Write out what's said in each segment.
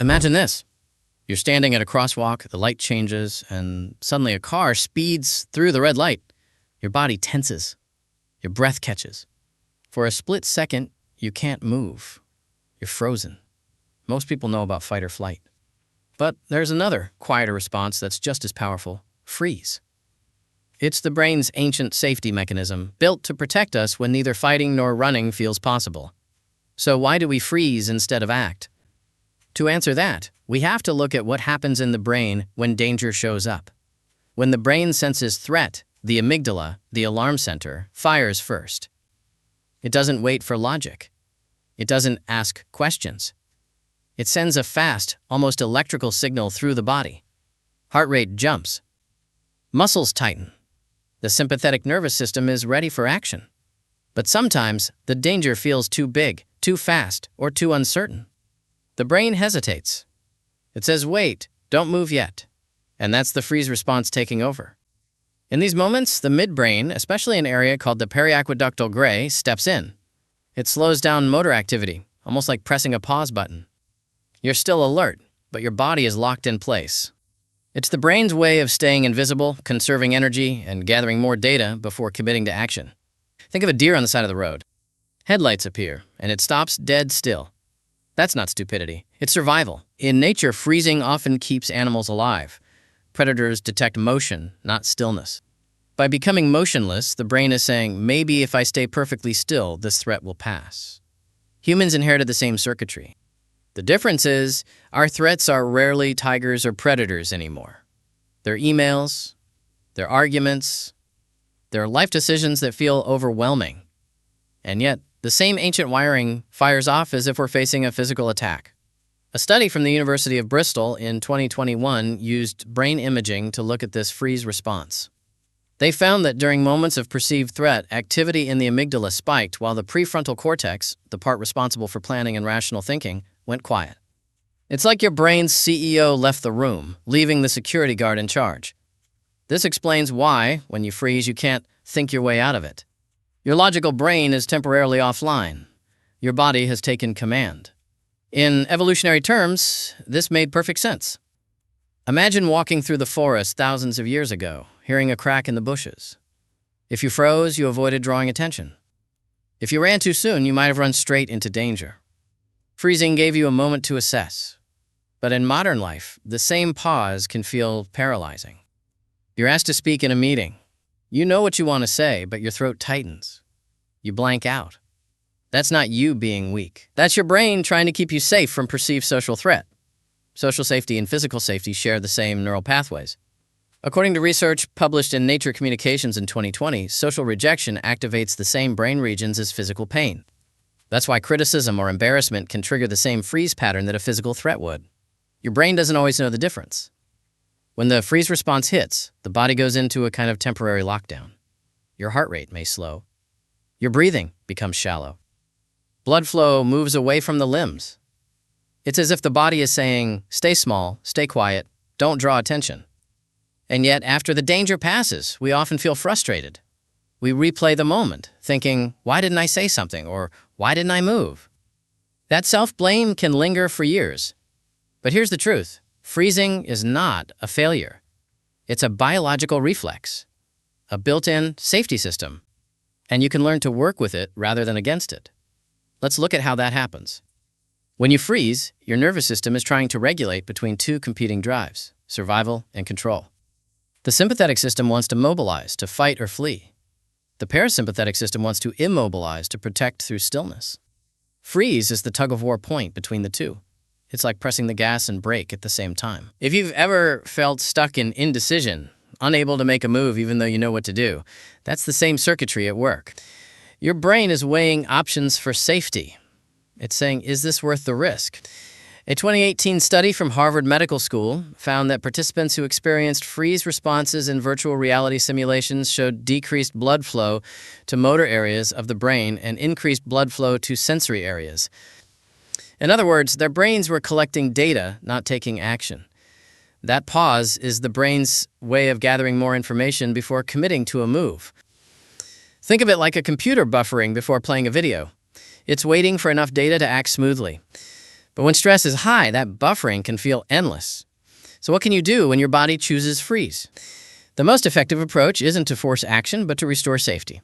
Imagine this. You're standing at a crosswalk, the light changes, and suddenly a car speeds through the red light. Your body tenses. Your breath catches. For a split second, you can't move. You're frozen. Most people know about fight or flight. But there's another, quieter response that's just as powerful: freeze. It's the brain's ancient safety mechanism, built to protect us when neither fighting nor running feels possible. So why do we freeze instead of act? To answer that, we have to look at what happens in the brain when danger shows up. When the brain senses threat, the amygdala, the alarm center, fires first. It doesn't wait for logic. It doesn't ask questions. It sends a fast, almost electrical signal through the body. Heart rate jumps. Muscles tighten. The sympathetic nervous system is ready for action. But sometimes, the danger feels too big, too fast, or too uncertain. The brain hesitates. It says, wait, don't move yet. And that's the freeze response taking over. In these moments, the midbrain, especially an area called the periaqueductal gray, steps in. It slows down motor activity, almost like pressing a pause button. You're still alert, but your body is locked in place. It's the brain's way of staying invisible, conserving energy, and gathering more data before committing to action. Think of a deer on the side of the road. Headlights appear, and it stops dead still. That's not stupidity. It's survival. In nature, freezing often keeps animals alive. Predators detect motion, not stillness. By becoming motionless, the brain is saying, maybe if I stay perfectly still, this threat will pass. Humans inherited the same circuitry. The difference is, our threats are rarely tigers or predators anymore. They're emails, they're arguments, they're life decisions that feel overwhelming. And yet, the same ancient wiring fires off as if we're facing a physical attack. A study from the University of Bristol in 2021 used brain imaging to look at this freeze response. They found that during moments of perceived threat, activity in the amygdala spiked while the prefrontal cortex, the part responsible for planning and rational thinking, went quiet. It's like your brain's CEO left the room, leaving the security guard in charge. This explains why, when you freeze, you can't think your way out of it. Your logical brain is temporarily offline. Your body has taken command. In evolutionary terms, this made perfect sense. Imagine walking through the forest thousands of years ago, hearing a crack in the bushes. If you froze, you avoided drawing attention. If you ran too soon, you might have run straight into danger. Freezing gave you a moment to assess. But in modern life, the same pause can feel paralyzing. You're asked to speak in a meeting. You know what you want to say, but your throat tightens. You blank out. That's not you being weak. That's your brain trying to keep you safe from perceived social threat. Social safety and physical safety share the same neural pathways. According to research published in Nature Communications in 2020, social rejection activates the same brain regions as physical pain. That's why criticism or embarrassment can trigger the same freeze pattern that a physical threat would. Your brain doesn't always know the difference. When the freeze response hits, the body goes into a kind of temporary lockdown. Your heart rate may slow. Your breathing becomes shallow. Blood flow moves away from the limbs. It's as if the body is saying, stay small, stay quiet, don't draw attention. And yet, after the danger passes, we often feel frustrated. We replay the moment, thinking, why didn't I say something? Or why didn't I move? That self-blame can linger for years. But here's the truth. Freezing is not a failure. It's a biological reflex, a built-in safety system, and you can learn to work with it rather than against it. Let's look at how that happens. When you freeze, your nervous system is trying to regulate between two competing drives, survival and control. The sympathetic system wants to mobilize, to fight or flee. The parasympathetic system wants to immobilize, to protect through stillness. Freeze is the tug-of-war point between the two. It's like pressing the gas and brake at the same time. If you've ever felt stuck in indecision, unable to make a move even though you know what to do, that's the same circuitry at work. Your brain is weighing options for safety. It's saying, is this worth the risk? A 2018 study from Harvard Medical School found that participants who experienced freeze responses in virtual reality simulations showed decreased blood flow to motor areas of the brain and increased blood flow to sensory areas. In other words, their brains were collecting data, not taking action. That pause is the brain's way of gathering more information before committing to a move. Think of it like a computer buffering before playing a video. It's waiting for enough data to act smoothly. But when stress is high, that buffering can feel endless. So what can you do when your body chooses freeze? The most effective approach isn't to force action, but to restore safety.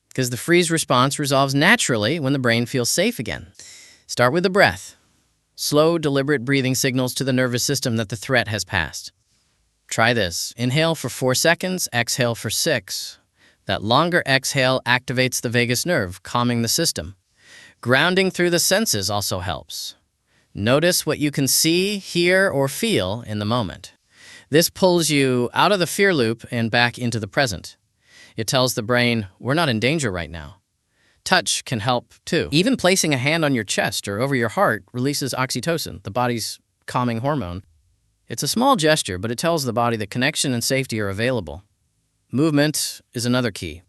Because the freeze response resolves naturally when the brain feels safe again. Start with the breath. Slow, deliberate breathing signals to the nervous system that the threat has passed. Try this. Inhale for 4 seconds, exhale for 6. That longer exhale activates the vagus nerve, calming the system. Grounding through the senses also helps. Notice what you can see, hear, or feel in the moment. This pulls you out of the fear loop and back into the present. It tells the brain, we're not in danger right now. Touch can help, too. Even placing a hand on your chest or over your heart releases oxytocin, the body's calming hormone. It's a small gesture, but it tells the body that connection and safety are available. Movement is another key.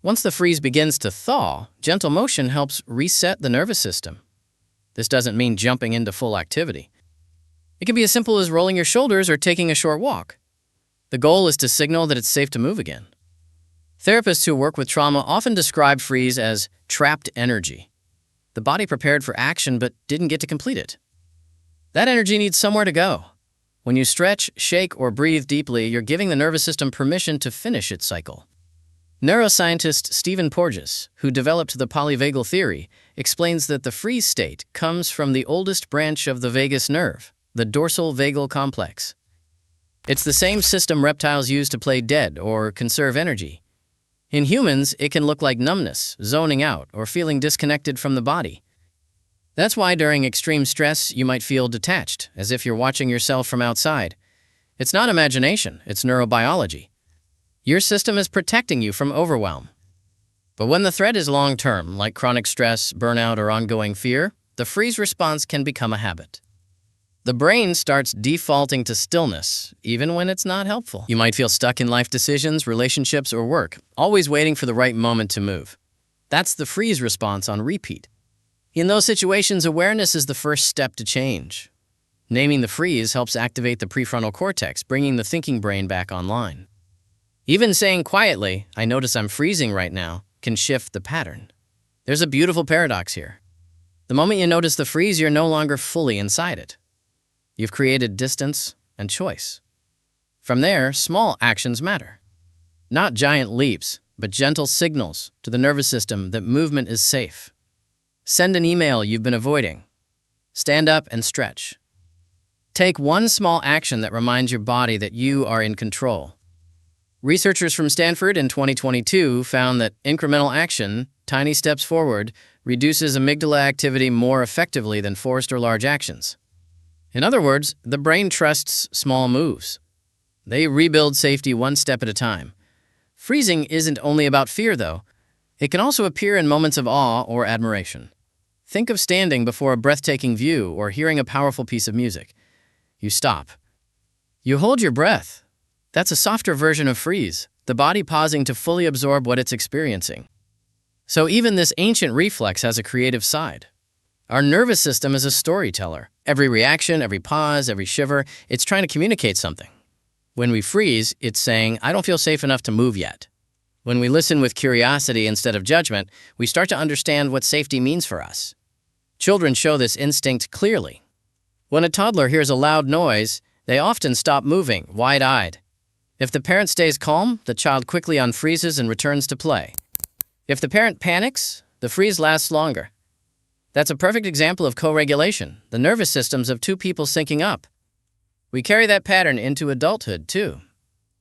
Once the freeze begins to thaw, gentle motion helps reset the nervous system. This doesn't mean jumping into full activity. It can be as simple as rolling your shoulders or taking a short walk. The goal is to signal that it's safe to move again. Therapists who work with trauma often describe freeze as trapped energy. The body prepared for action but didn't get to complete it. That energy needs somewhere to go. When you stretch, shake, or breathe deeply, you're giving the nervous system permission to finish its cycle. Neuroscientist Stephen Porges, who developed the Polyvagal theory, explains that the freeze state comes from the oldest branch of the vagus nerve, the dorsal vagal complex. It's the same system reptiles use to play dead or conserve energy. In humans, it can look like numbness, zoning out, or feeling disconnected from the body. That's why during extreme stress, you might feel detached, as if you're watching yourself from outside. It's not imagination, it's neurobiology. Your system is protecting you from overwhelm. But when the threat is long-term, like chronic stress, burnout, or ongoing fear, the freeze response can become a habit. The brain starts defaulting to stillness, even when it's not helpful. You might feel stuck in life decisions, relationships, or work, always waiting for the right moment to move. That's the freeze response on repeat. In those situations, awareness is the first step to change. Naming the freeze helps activate the prefrontal cortex, bringing the thinking brain back online. Even saying quietly, "I notice I'm freezing right now," can shift the pattern. There's a beautiful paradox here. The moment you notice the freeze, you're no longer fully inside it. You've created distance and choice. From there, small actions matter. Not giant leaps, but gentle signals to the nervous system that movement is safe. Send an email you've been avoiding. Stand up and stretch. Take one small action that reminds your body that you are in control. Researchers from Stanford in 2022 found that incremental action, tiny steps forward, reduces amygdala activity more effectively than forced or large actions. In other words, the brain trusts small moves. They rebuild safety one step at a time. Freezing isn't only about fear, though. It can also appear in moments of awe or admiration. Think of standing before a breathtaking view or hearing a powerful piece of music. You stop. You hold your breath. That's a softer version of freeze, the body pausing to fully absorb what it's experiencing. So even this ancient reflex has a creative side. Our nervous system is a storyteller. Every reaction, every pause, every shiver, it's trying to communicate something. When we freeze, it's saying, "I don't feel safe enough to move yet." When we listen with curiosity instead of judgment, we start to understand what safety means for us. Children show this instinct clearly. When a toddler hears a loud noise, they often stop moving, wide-eyed. If the parent stays calm, the child quickly unfreezes and returns to play. If the parent panics, the freeze lasts longer. That's a perfect example of co-regulation, the nervous systems of two people syncing up. We carry that pattern into adulthood, too.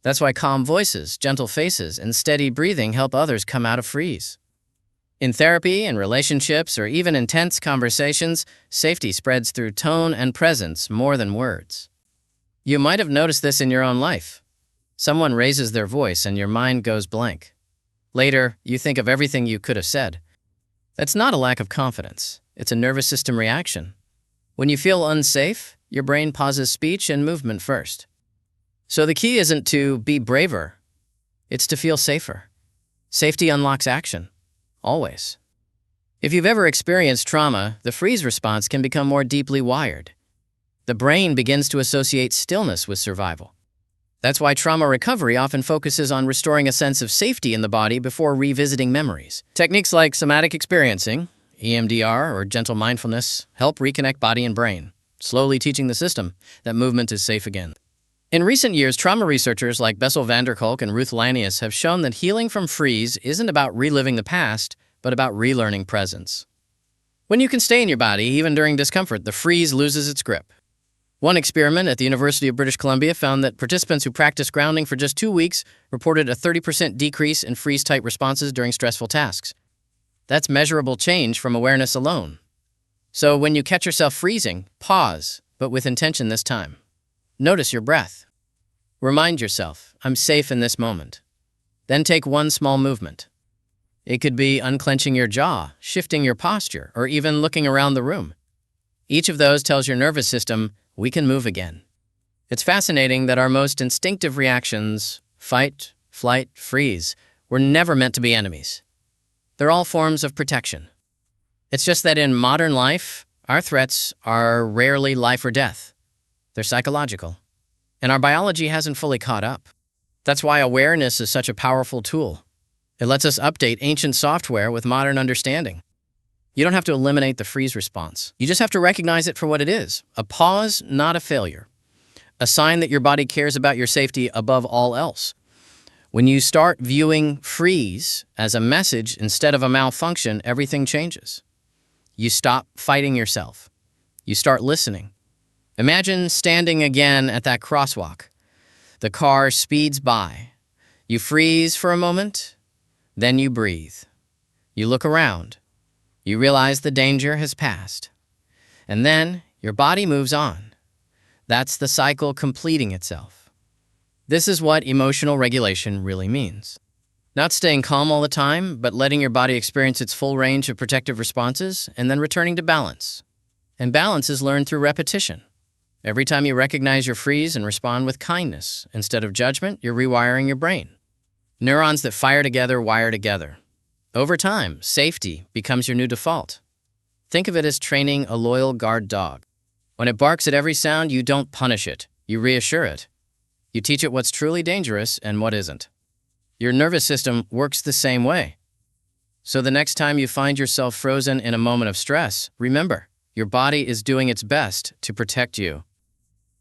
That's why calm voices, gentle faces, and steady breathing help others come out of freeze. In therapy, in relationships, or even intense conversations, safety spreads through tone and presence more than words. You might have noticed this in your own life. Someone raises their voice and your mind goes blank. Later, you think of everything you could have said. That's not a lack of confidence. It's a nervous system reaction. When you feel unsafe, your brain pauses speech and movement first. So the key isn't to be braver. It's to feel safer. Safety unlocks action. Always. If you've ever experienced trauma, the freeze response can become more deeply wired. The brain begins to associate stillness with survival. That's why trauma recovery often focuses on restoring a sense of safety in the body before revisiting memories. Techniques like somatic experiencing, EMDR, or gentle mindfulness, help reconnect body and brain, slowly teaching the system that movement is safe again. In recent years, trauma researchers like Bessel van der Kolk and Ruth Lanius have shown that healing from freeze isn't about reliving the past, but about relearning presence. When you can stay in your body, even during discomfort, the freeze loses its grip. One experiment at the University of British Columbia found that participants who practiced grounding for just 2 weeks reported a 30% decrease in freeze-type responses during stressful tasks. That's measurable change from awareness alone. So when you catch yourself freezing, pause, but with intention this time. Notice your breath. Remind yourself, I'm safe in this moment. Then take one small movement. It could be unclenching your jaw, shifting your posture, or even looking around the room. Each of those tells your nervous system, we can move again. It's fascinating that our most instinctive reactions, fight, flight, freeze, were never meant to be enemies. They're all forms of protection. It's just that in modern life, our threats are rarely life or death. They're psychological. And our biology hasn't fully caught up. That's why awareness is such a powerful tool. It lets us update ancient software with modern understanding. You don't have to eliminate the freeze response. You just have to recognize it for what it is. A pause, not a failure. A sign that your body cares about your safety above all else. When you start viewing freeze as a message instead of a malfunction, everything changes. You stop fighting yourself. You start listening. Imagine standing again at that crosswalk. The car speeds by. You freeze for a moment, then you breathe. You look around. You realize the danger has passed. And then your body moves on. That's the cycle completing itself. This is what emotional regulation really means. Not staying calm all the time, but letting your body experience its full range of protective responses and then returning to balance. And balance is learned through repetition. Every time you recognize your freeze and respond with kindness instead of judgment, you're rewiring your brain. Neurons that fire together wire together. Over time, safety becomes your new default. Think of it as training a loyal guard dog. When it barks at every sound, you don't punish it. You reassure it. You teach it what's truly dangerous and what isn't. Your nervous system works the same way. So the next time you find yourself frozen in a moment of stress, remember, your body is doing its best to protect you.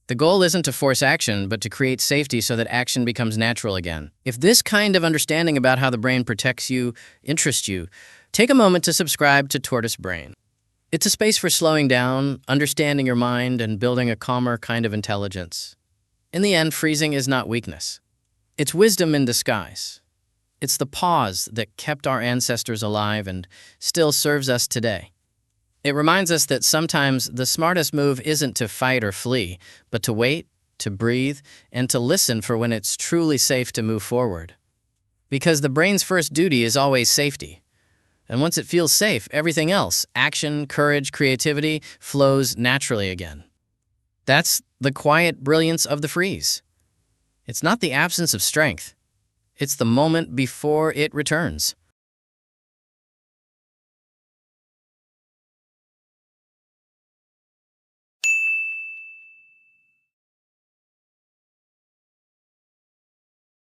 The goal isn't to force action, but to create safety so that action becomes natural again. If this kind of understanding about how the brain protects you interests you, take a moment to subscribe to Tortoise Brain. It's a space for slowing down, understanding your mind, and building a calmer kind of intelligence. In the end, freezing is not weakness. It's wisdom in disguise. It's the pause that kept our ancestors alive and still serves us today. It reminds us that sometimes the smartest move isn't to fight or flee, but to wait, to breathe, and to listen for when it's truly safe to move forward. Because the brain's first duty is always safety. And once it feels safe, everything else, action, courage, creativity, flows naturally again. That's the quiet brilliance of the freeze. It's not the absence of strength. It's the moment before it returns.